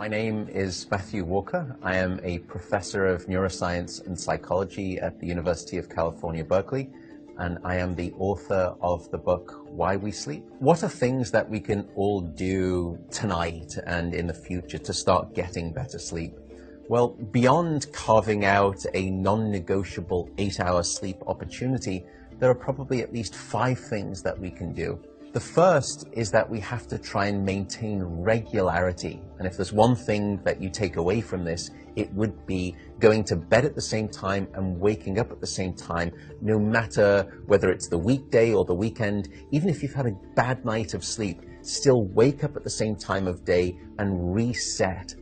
My name is Matthew Walker. I am a professor of neuroscience and psychology at the University of California, Berkeley, and I am the author of the book, Why We Sleep. What are things that we can all do tonight and in the future to start getting better sleep? Well, beyond carving out a non-negotiable 8-hour sleep opportunity, there are probably at least 5 things that we can do. The first is that we have to try and maintain regularity. And if there's one thing that you take away from this, it would be going to bed at the same time and waking up at the same time, no matter whether it's the weekday or the weekend. Even if you've had a bad night of sleep, still wake up at the same time of day and reset.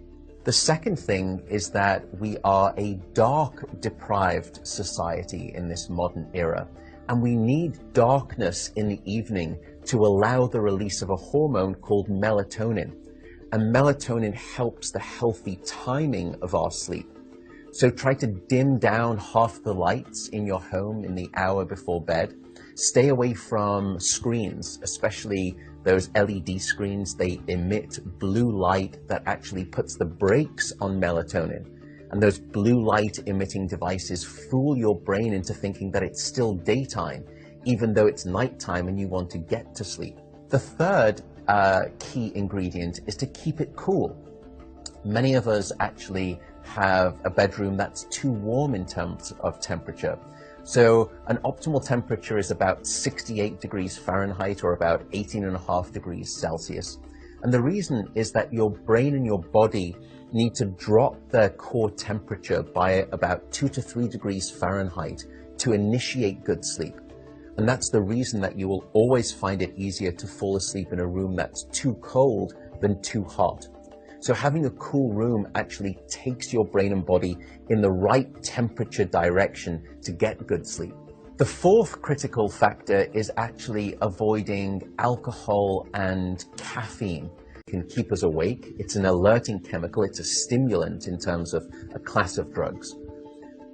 The second thing is that we are a dark-deprived society in this modern era, and we need darkness in the evening to allow the release of a hormone called melatonin. And melatonin helps the healthy timing of our sleep. So try to dim down half the lights in your home in the hour before bed. Stay away from screens, especially those LED screens. They emit blue light that actually puts the brakes on melatonin. And those blue light emitting devices fool your brain into thinking that it's still daytime, even though it's nighttime and you want to get to sleep. The third key ingredient is to keep it cool. Many of us actually have a bedroom that's too warm in terms of temperature. So an optimal temperature is about 68 degrees Fahrenheit or about 18.5 degrees Celsius. And the reason is that your brain and your body need to drop their core temperature by about 2 to 3 degrees Fahrenheit to initiate good sleep. And that's the reason that you will always find it easier to fall asleep in a room that's too cold than too hot. So having a cool room actually takes your brain and body in the right temperature direction to get good sleep. The fourth critical factor is actually avoiding alcohol and caffeine. It can keep us awake. It's an alerting chemical. It's a stimulant in terms of a class of drugs.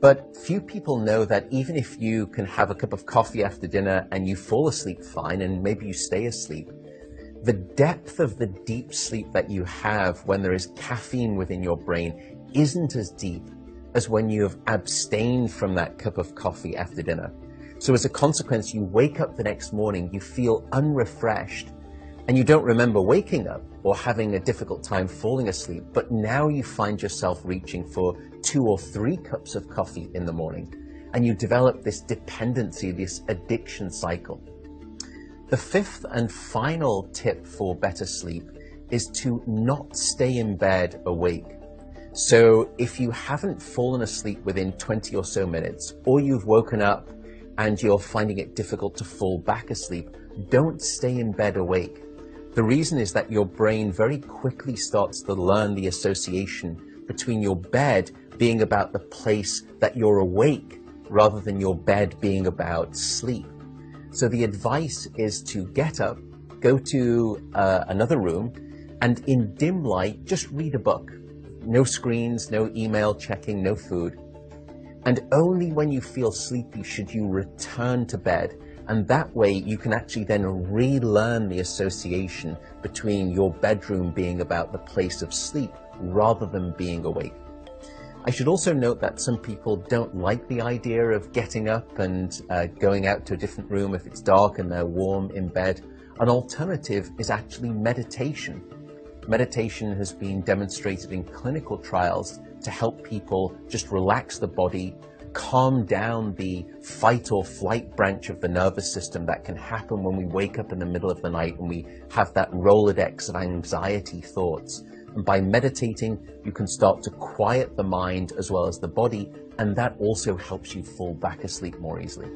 But few people know that even if you can have a cup of coffee after dinner and you fall asleep fine and maybe you stay asleep, the depth of the deep sleep that you have when there is caffeine within your brain isn't as deep as when you have abstained from that cup of coffee after dinner. So as a consequence, you wake up the next morning, you feel unrefreshed, and you don't remember waking up or having a difficult time falling asleep, but now you find yourself reaching for 2 or 3 cups of coffee in the morning, and you develop this dependency, this addiction cycle. The fifth and final tip for better sleep is to not stay in bed awake. So if you haven't fallen asleep within 20 or so minutes, or you've woken up and you're finding it difficult to fall back asleep, don't stay in bed awake. The reason is that your brain very quickly starts to learn the association between your bed being about the place that you're awake rather than your bed being about sleep. So the advice is to get up, go to another room, and in dim light, just read a book. No screens, no email checking, no food. And only when you feel sleepy should you return to bed. And that way you can actually then relearn the association between your bedroom being about the place of sleep rather than being awake. I should also note that some people don't like the idea of getting up and going out to a different room if it's dark and they're warm in bed. An alternative is actually meditation. Meditation has been demonstrated in clinical trials to help people just relax the body, calm down the fight or flight branch of the nervous system that can happen when we wake up in the middle of the night and we have that Rolodex of anxiety thoughts. And by meditating, you can start to quiet the mind as well as the body, and that also helps you fall back asleep more easily.